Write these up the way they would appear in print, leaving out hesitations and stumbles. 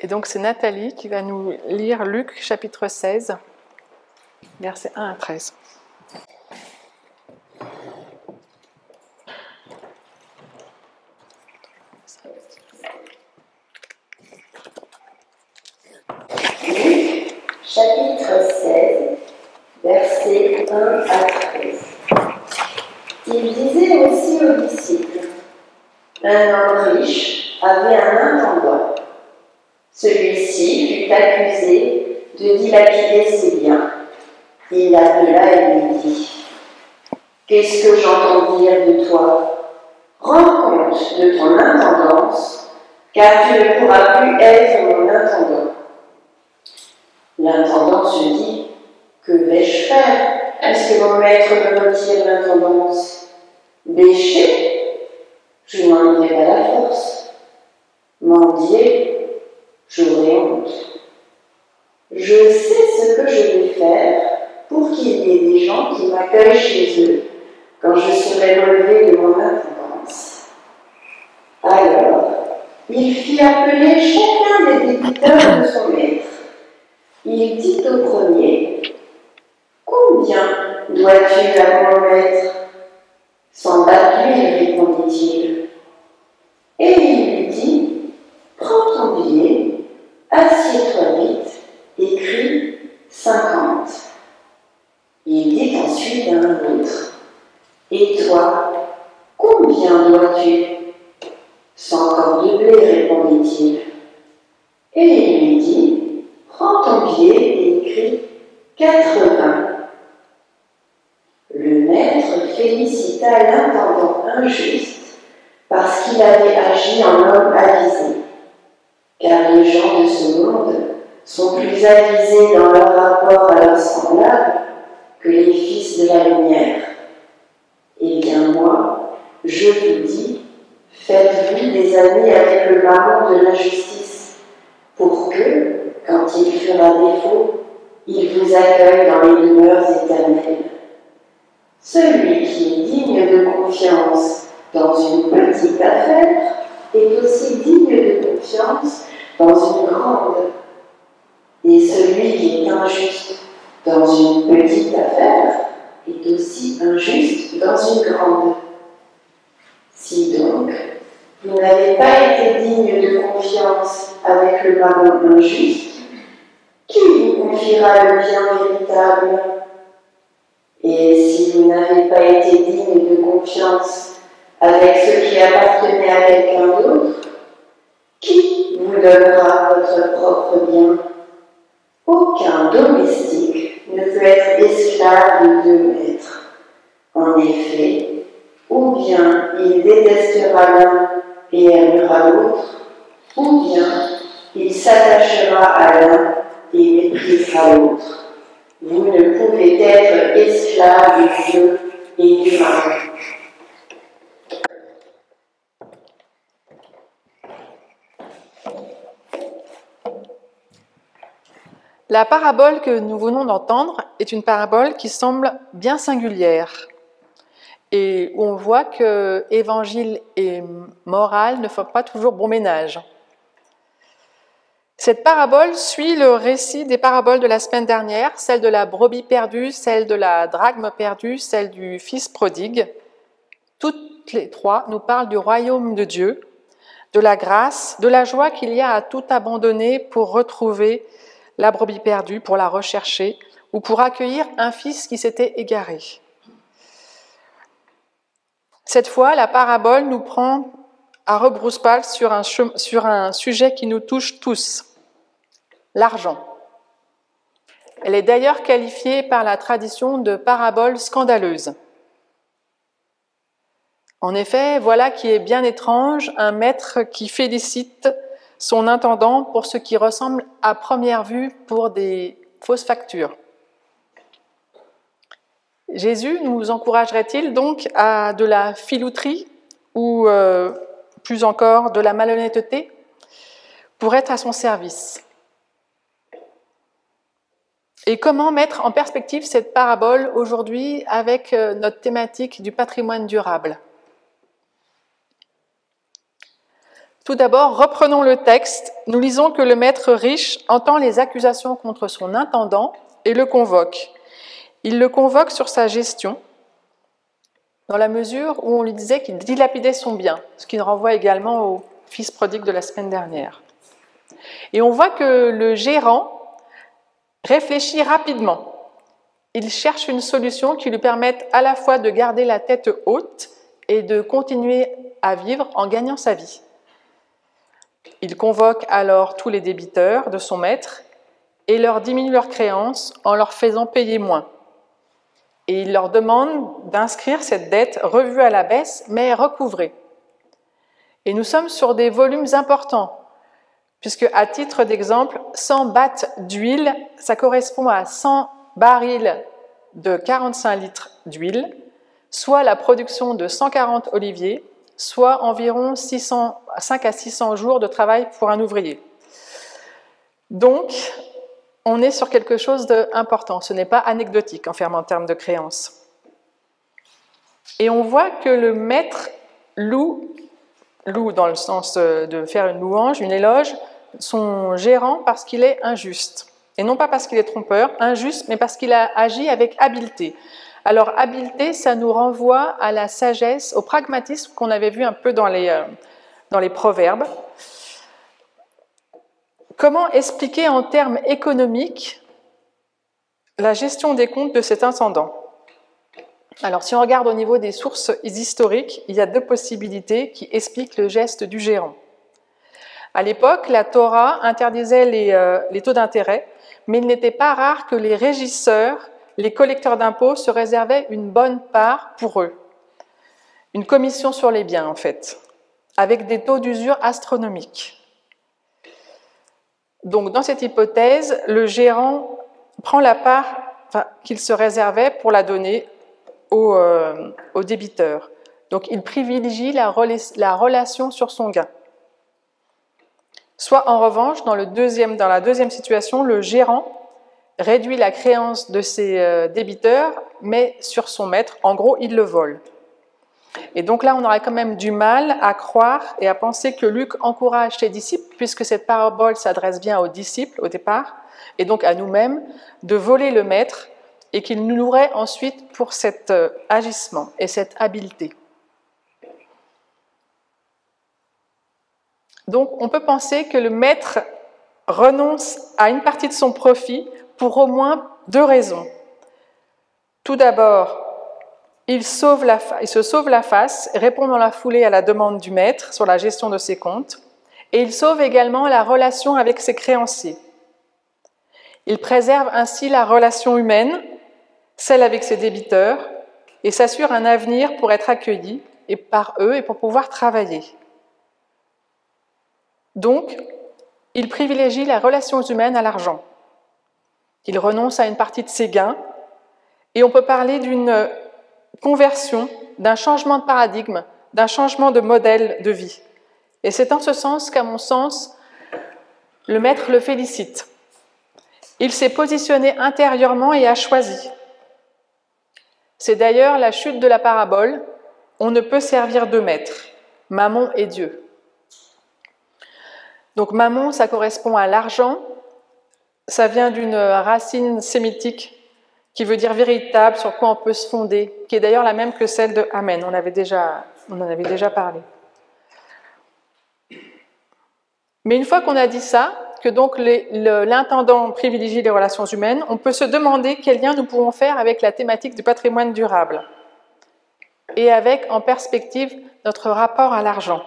Et donc c'est Nathalie qui va nous lire Luc chapitre 16, versets 1 à 13. Luc chapitre 16, versets 1 à 13. Il disait aussi aux disciples: un homme riche avait un intendant. Celui-ci fut accusé de dilapider ses biens. Il l'appela et lui dit: qu'est-ce que j'entends dire de toi? Rends compte de ton intendance, car tu ne pourras plus être mon intendant. L'intendant se dit: que vais-je faire, puisque mon maître me retire l'intendance? Bêcher? Je n'en aurai pas la force. Mendier? J'aurai honte. Je sais ce que je vais faire pour qu'il y ait des gens qui m'accueillent chez eux quand je serai relevé de mon intendance. Alors, il fit appeler chacun des débiteurs de son maître. Il dit au premier: combien dois-tu à mon maître? 100 d'huile, répondit-il. Et il lui dit: prends ton billet, assieds-toi vite, écris 50. Il dit ensuite à un autre: et toi, combien dois-tu? 100 corps de blé, répondit-il. Et il lui dit: prends ton billet et écris 80. Le maître félicita l'intendant injuste parce qu'il avait agi en homme avisé. Car les gens de ce monde sont plus avisés dans leur rapport à leurs semblables que les fils de la lumière. Eh bien moi, je vous dis, faites-vous des amis avec le baron de l'injustice, pour que, quand il fera défaut, il vous accueille dans les demeures éternelles. Celui qui est digne de confiance dans une petite affaire est aussi digne de confiance dans une grande. Et celui qui est injuste dans une petite affaire est aussi injuste dans une grande. Si donc, vous n'avez pas été digne de confiance avec le baron injuste, qui vous confiera le bien véritable? Et si vous n'avez pas été digne de confiance avec ce qui appartenait à quelqu'un d'autre, qui vous donnera votre propre bien? Aucun domestique ne peut être esclave de deux maîtres. En effet, ou bien il détestera l'un et aimera l'autre, ou bien il s'attachera à l'un et méprisera l'autre. Vous ne pouvez être esclave du Dieu et du mal. La parabole que nous venons d'entendre est une parabole qui semble bien singulière et où on voit que évangile et morale ne font pas toujours bon ménage. Cette parabole suit le récit des paraboles de la semaine dernière, celle de la brebis perdue, celle de la drachme perdue, celle du fils prodigue. Toutes les trois nous parlent du royaume de Dieu, de la grâce, de la joie qu'il y a à tout abandonner pour retrouver la brebis perdue, pour la rechercher ou pour accueillir un fils qui s'était égaré. Cette fois, la parabole nous prend à rebrousse-poil sur un sujet qui nous touche tous, l'argent. Elle est d'ailleurs qualifiée par la tradition de parabole scandaleuse. En effet, voilà qui est bien étrange, un maître qui félicite son intendant pour ce qui ressemble à première vue pour des fausses factures. Jésus nous encouragerait-il donc à de la filouterie ou plus encore de la malhonnêteté pour être à son service? Et comment mettre en perspective cette parabole aujourd'hui avec notre thématique du patrimoine durable? Tout d'abord, reprenons le texte. Nous lisons que le maître riche entend les accusations contre son intendant et le convoque. Il le convoque sur sa gestion, dans la mesure où on lui disait qu'il dilapidait son bien, ce qui nous renvoie également au fils prodigue de la semaine dernière. Et on voit que le gérant réfléchit rapidement. Il cherche une solution qui lui permette à la fois de garder la tête haute et de continuer à vivre en gagnant sa vie. Il convoque alors tous les débiteurs de son maître et leur diminue leurs créances en leur faisant payer moins. Et il leur demande d'inscrire cette dette revue à la baisse, mais recouvrée. Et nous sommes sur des volumes importants, puisque à titre d'exemple, 100 battes d'huile, ça correspond à 100 barils de 45 litres d'huile, soit la production de 140 oliviers, soit environ 5 à 600 jours de travail pour un ouvrier. Donc, on est sur quelque chose d'important. Ce n'est pas anecdotique en termes de créances. Et on voit que le maître loue dans le sens de faire une louange, une éloge, son gérant parce qu'il est injuste. Et non pas parce qu'il est trompeur, injuste, mais parce qu'il a agi avec habileté. Alors, habileté, ça nous renvoie à la sagesse, au pragmatisme qu'on avait vu un peu dans les proverbes. Comment expliquer en termes économiques la gestion des comptes de cet intendant? Alors, si on regarde au niveau des sources historiques, il y a deux possibilités qui expliquent le geste du gérant. À l'époque, la Torah interdisait les taux d'intérêt, mais il n'était pas rare que les régisseurs, les collecteurs d'impôts se réservaient une bonne part pour eux. Une commission sur les biens, en fait, avec des taux d'usure astronomiques. Donc, dans cette hypothèse, le gérant prend la part qu'il se réservait pour la donner au débiteur. Donc, il privilégie la relation sur son gain. Soit, en revanche, dans la deuxième situation, le gérant réduit la créance de ses débiteurs, mais sur son maître. En gros, il le vole. Et donc là, on aurait quand même du mal à croire et à penser que Luc encourage ses disciples, puisque cette parabole s'adresse bien aux disciples au départ, et donc à nous-mêmes, de voler le maître, et qu'il nous louerait ensuite pour cet agissement et cette habileté. Donc on peut penser que le maître renonce à une partie de son profit pour au moins deux raisons. Tout d'abord, il se sauve la face, répond dans la foulée à la demande du maître sur la gestion de ses comptes, et il sauve également la relation avec ses créanciers. Il préserve ainsi la relation humaine, celle avec ses débiteurs, et s'assure un avenir pour être accueilli et par eux et pour pouvoir travailler. Donc, il privilégie les relations humaines à l'argent. Il renonce à une partie de ses gains, et on peut parler d'une conversion, d'un changement de paradigme, d'un changement de modèle de vie. Et c'est en ce sens qu'à mon sens, le maître le félicite. Il s'est positionné intérieurement et a choisi. C'est d'ailleurs la chute de la parabole. On ne peut servir deux maîtres, Mammon et Dieu. Donc Mammon, ça correspond à l'argent. Ça vient d'une racine sémitique qui veut dire véritable, sur quoi on peut se fonder, qui est d'ailleurs la même que celle de Amen. On en avait déjà parlé. Mais une fois qu'on a dit ça, que donc l'intendant privilégie les relations humaines, on peut se demander quel lien nous pourrons faire avec la thématique du patrimoine durable et avec, en perspective, notre rapport à l'argent.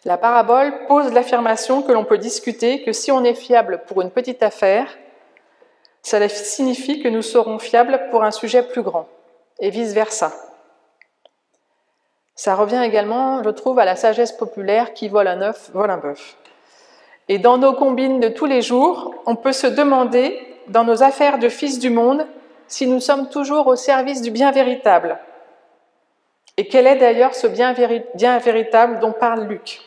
La parabole pose l'affirmation que l'on peut discuter que si on est fiable pour une petite affaire, cela signifie que nous serons fiables pour un sujet plus grand, et vice-versa. Ça revient également, je trouve, à la sagesse populaire qui vole un œuf, vole un bœuf. Et dans nos combines de tous les jours, on peut se demander, dans nos affaires de fils du monde, si nous sommes toujours au service du bien véritable. Et quel est d'ailleurs ce bien véritable dont parle Luc ?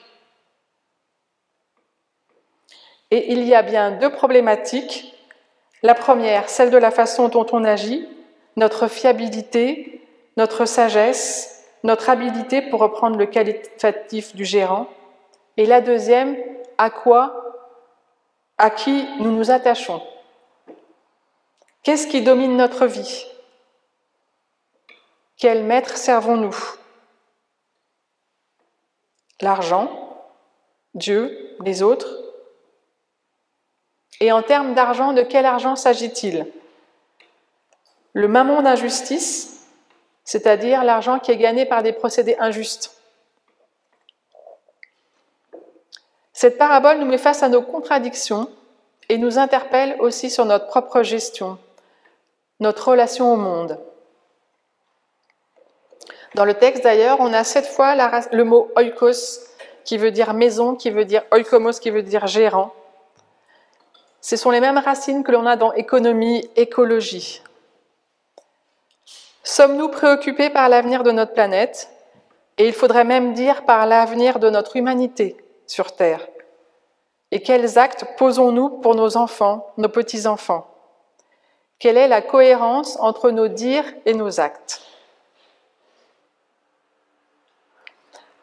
Et il y a bien deux problématiques. La première, celle de la façon dont on agit, notre fiabilité, notre sagesse, notre habilité pour reprendre le qualificatif du gérant. Et la deuxième, à qui nous nous attachons. Qu'est-ce qui domine notre vie? Quel maître servons-nous? L'argent, Dieu, les autres? Et en termes d'argent, de quel argent s'agit-il? Le mammon d'injustice, c'est-à-dire l'argent qui est gagné par des procédés injustes. Cette parabole nous met face à nos contradictions et nous interpelle aussi sur notre propre gestion, notre relation au monde. Dans le texte d'ailleurs, on a 7 fois le mot oikos qui veut dire maison, qui veut dire oikomos, qui veut dire gérant. Ce sont les mêmes racines que l'on a dans économie, écologie. Sommes-nous préoccupés par l'avenir de notre planète? Et il faudrait même dire par l'avenir de notre humanité sur Terre. Et quels actes posons-nous pour nos enfants, nos petits-enfants? Quelle est la cohérence entre nos dires et nos actes?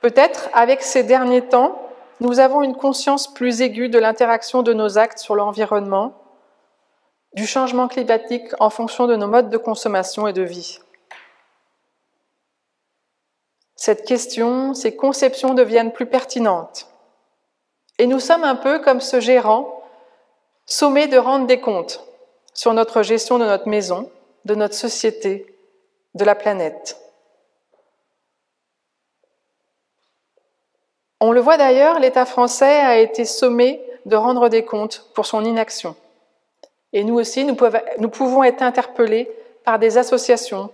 Peut-être, avec ces derniers temps, nous avons une conscience plus aiguë de l'interaction de nos actes sur l'environnement, du changement climatique en fonction de nos modes de consommation et de vie. Cette question, ces conceptions deviennent plus pertinentes. Et nous sommes un peu comme ce gérant, sommé de rendre des comptes sur notre gestion de notre maison, de notre société, de la planète. On le voit d'ailleurs, l'État français a été sommé de rendre des comptes pour son inaction. Et nous aussi, nous pouvons être interpellés par des associations,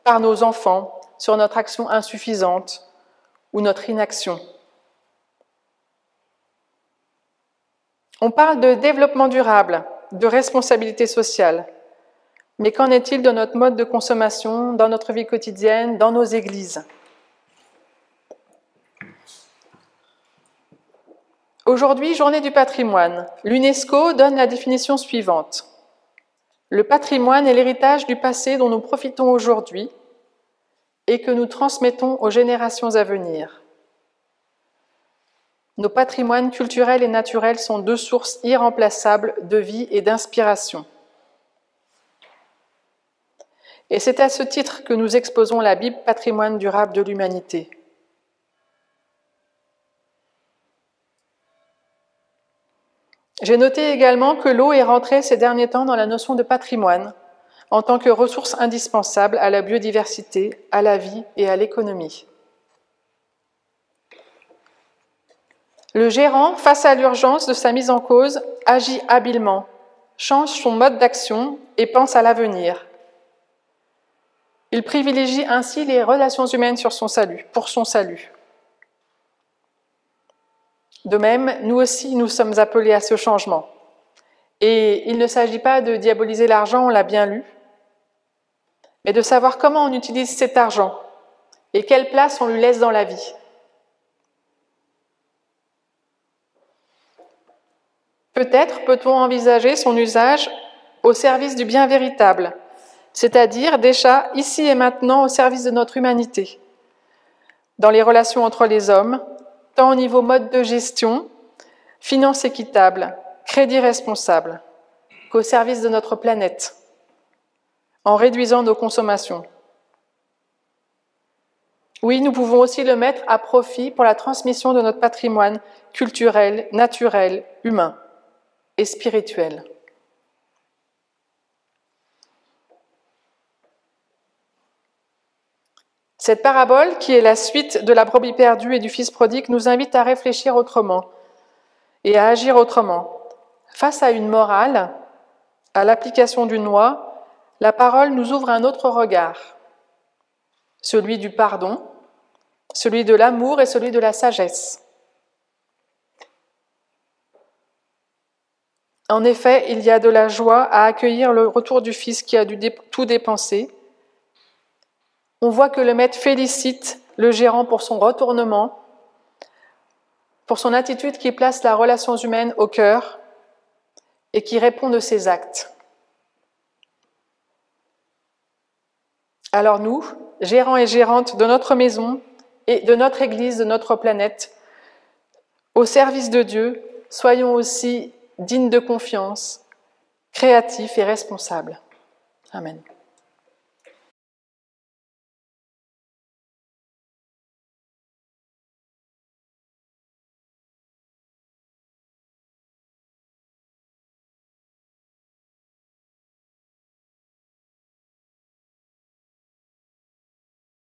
par nos enfants, sur notre action insuffisante ou notre inaction. On parle de développement durable, de responsabilité sociale. Mais qu'en est-il de notre mode de consommation, dans notre vie quotidienne, dans nos églises ? Aujourd'hui, journée du patrimoine. L'UNESCO donne la définition suivante. Le patrimoine est l'héritage du passé dont nous profitons aujourd'hui et que nous transmettons aux générations à venir. Nos patrimoines culturels et naturels sont 2 sources irremplaçables de vie et d'inspiration. Et c'est à ce titre que nous exposons la Bible Patrimoine durable de l'humanité. J'ai noté également que l'eau est rentrée ces derniers temps dans la notion de patrimoine, en tant que ressource indispensable à la biodiversité, à la vie et à l'économie. Le gérant, face à l'urgence de sa mise en cause, agit habilement, change son mode d'action et pense à l'avenir. Il privilégie ainsi les relations humaines pour son salut. De même, nous aussi, nous sommes appelés à ce changement. Et il ne s'agit pas de diaboliser l'argent, on l'a bien lu, mais de savoir comment on utilise cet argent et quelle place on lui laisse dans la vie. Peut-être peut-on envisager son usage au service du bien véritable, c'est-à-dire déjà ici et maintenant au service de notre humanité, dans les relations entre les hommes, tant au niveau mode de gestion, finances équitables, crédit responsable, qu'au service de notre planète, en réduisant nos consommations. Oui, nous pouvons aussi le mettre à profit pour la transmission de notre patrimoine culturel, naturel, humain et spirituel. Cette parabole, qui est la suite de la brebis perdue et du fils prodigue, nous invite à réfléchir autrement et à agir autrement. Face à une morale, à l'application d'une loi, la parole nous ouvre un autre regard, celui du pardon, celui de l'amour et celui de la sagesse. En effet, il y a de la joie à accueillir le retour du fils qui a dû tout dépenser. On voit que le maître félicite le gérant pour son retournement, pour son attitude qui place la relation humaine au cœur et qui répond de ses actes. Alors nous, gérants et gérantes de notre maison et de notre Église, de notre planète, au service de Dieu, soyons aussi dignes de confiance, créatifs et responsables. Amen.